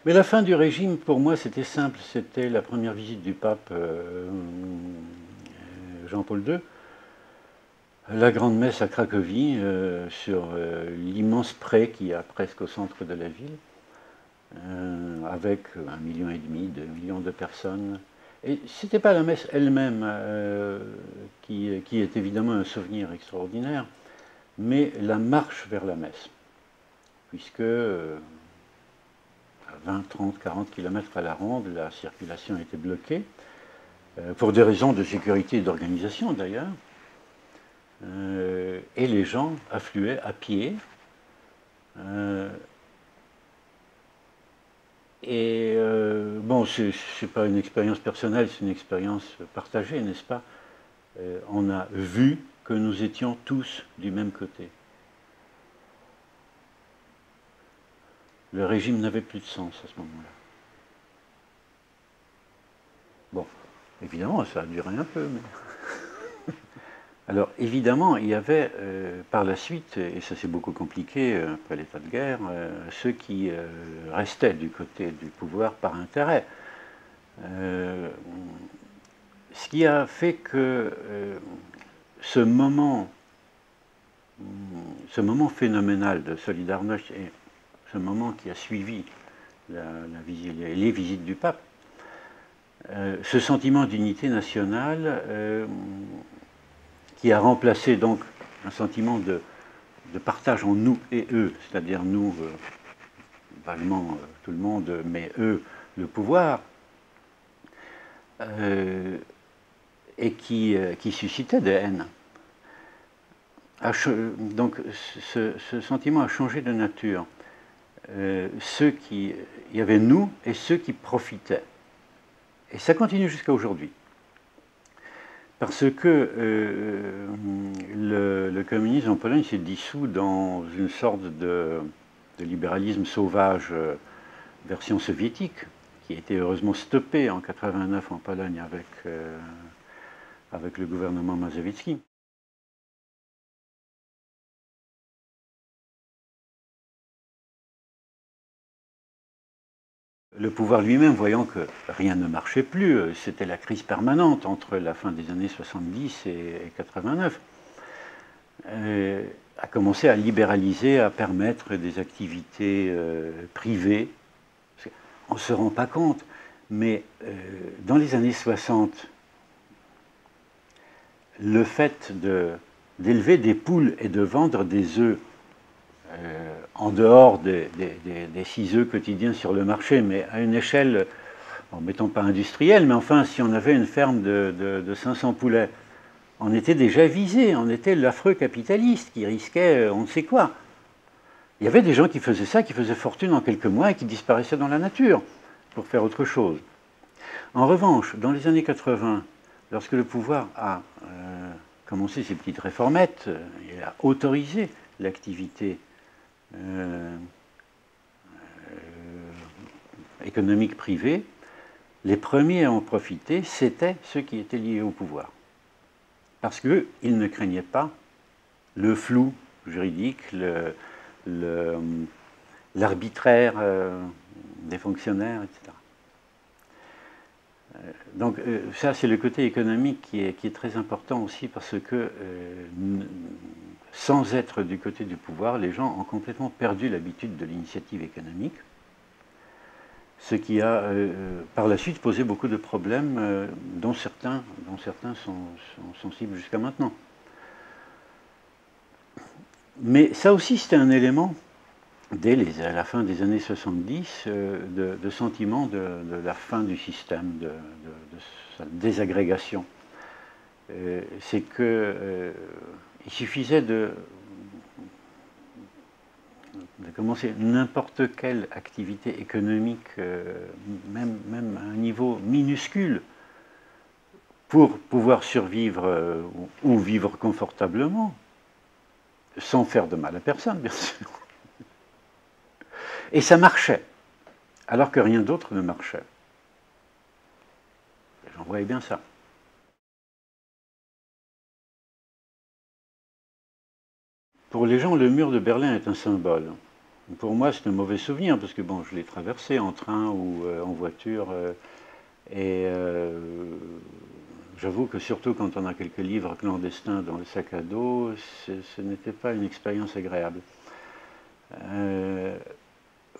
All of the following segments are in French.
Mais la fin du régime, pour moi, c'était simple. C'était la première visite du pape Jean-Paul II, la grande messe à Cracovie, sur l'immense pré qu'il y a presque au centre de la ville, avec 1,5 million, 2 millions de personnes. Et ce n'était pas la messe elle-même qui est évidemment un souvenir extraordinaire, mais la marche vers la messe. Puisque à 20, 30, 40 km à la ronde, la circulation était bloquée, pour des raisons de sécurité et d'organisation d'ailleurs. Et les gens affluaient à pied. Bon, c'est pas une expérience personnelle, c'est une expérience partagée, n'est-ce pas? On a vu que nous étions tous du même côté. Le régime n'avait plus de sens à ce moment-là. Bon, évidemment, ça a duré un peu, mais... Alors, évidemment, il y avait par la suite, et ça c'est beaucoup compliqué après l'état de guerre, ceux qui restaient du côté du pouvoir par intérêt. Ce qui a fait que ce moment phénoménal de Solidarność et ce moment qui a suivi les visites du pape, ce sentiment d'unité nationale qui a remplacé donc un sentiment de partage en nous et eux, c'est-à-dire nous, vaguement tout le monde, mais eux, le pouvoir, et qui suscitait des haines. Donc ce sentiment a changé de nature. Il y avait nous et ceux qui profitaient. Et ça continue jusqu'à aujourd'hui. Parce que le communisme en Pologne s'est dissous dans une sorte de libéralisme sauvage version soviétique, qui a été heureusement stoppé en 1989 en Pologne avec le gouvernement Mazowiecki. Le pouvoir lui-même, voyant que rien ne marchait plus, c'était la crise permanente entre la fin des années 70 et 89, a commencé à libéraliser, à permettre des activités privées. On ne se rend pas compte, mais dans les années 60, le fait d'élever des poules et de vendre des œufs en dehors des 6 œufs quotidiens sur le marché, mais à une échelle, bon, mettons pas industrielle, mais enfin, si on avait une ferme de 500 poulets, on était déjà visé, on était l'affreux capitaliste qui risquait on ne sait quoi. Il y avait des gens qui faisaient ça, qui faisaient fortune en quelques mois et qui disparaissaient dans la nature pour faire autre chose. En revanche, dans les années 80, lorsque le pouvoir a commencé ses petites réformettes, il a autorisé l'activité économique privée, les premiers à en profiter, c'était ceux qui étaient liés au pouvoir. Parce qu'ils ne craignaient pas le flou juridique, l'arbitraire des fonctionnaires, etc. Donc ça, c'est le côté économique qui est très important aussi parce que sans être du côté du pouvoir, les gens ont complètement perdu l'habitude de l'initiative économique, ce qui a par la suite posé beaucoup de problèmes dont certains sont sensibles jusqu'à maintenant. Mais ça aussi, c'était un élément, à la fin des années 70, de sentiment de la fin du système, de sa désagrégation. C'est qu'il suffisait de commencer n'importe quelle activité économique, même à un niveau minuscule, pour pouvoir survivre ou vivre confortablement, sans faire de mal à personne, bien sûr. Et ça marchait, alors que rien d'autre ne marchait. J'en voyais bien ça. Pour les gens, le mur de Berlin est un symbole. Pour moi, c'est un mauvais souvenir, parce que bon, je l'ai traversé en train ou en voiture, et j'avoue que surtout quand on a quelques livres clandestins dans le sac à dos, ce n'était pas une expérience agréable.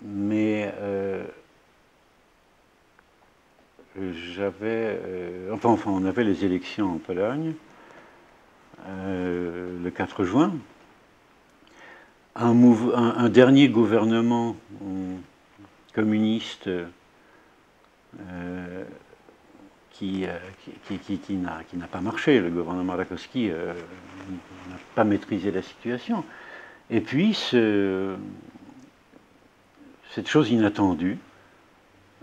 Mais enfin, on avait les élections en Pologne le 4 juin. Un dernier gouvernement communiste qui n'a pas marché. Le gouvernement Rakowski n'a pas maîtrisé la situation. Et puis, cette chose inattendue,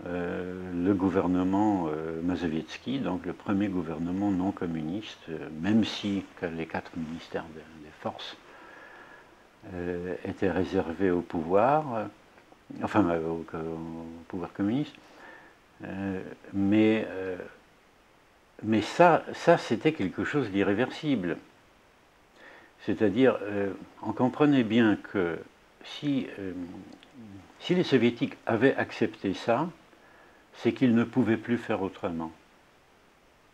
le gouvernement Mazowiecki, donc le premier gouvernement non communiste, même si les 4 ministères des forces étaient réservés au pouvoir, enfin au pouvoir communiste, mais ça c'était quelque chose d'irréversible. C'est-à-dire, on comprenait bien que si les soviétiques avaient accepté ça, c'est qu'ils ne pouvaient plus faire autrement.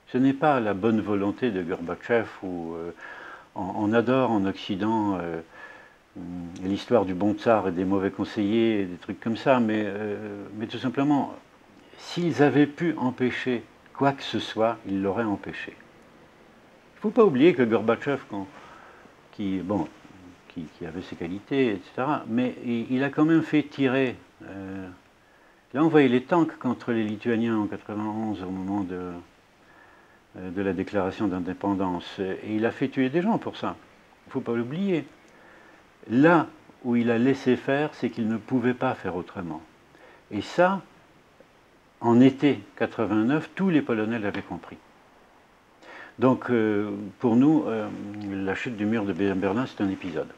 Ce n'est pas la bonne volonté de Gorbatchev où on adore en Occident l'histoire du bon tsar et des mauvais conseillers, et des trucs comme ça, mais tout simplement, s'ils avaient pu empêcher quoi que ce soit, ils l'auraient empêché. Il ne faut pas oublier que Gorbatchev, qui avait ses qualités, etc., mais il a quand même fait tirer... il a envoyé les tanks contre les Lituaniens en 1991 au moment de la déclaration d'indépendance. Et il a fait tuer des gens pour ça. Il ne faut pas l'oublier. Là où il a laissé faire, c'est qu'il ne pouvait pas faire autrement. Et ça, en été 89, tous les Polonais l'avaient compris. Donc, pour nous, la chute du mur de Berlin, c'est un épisode.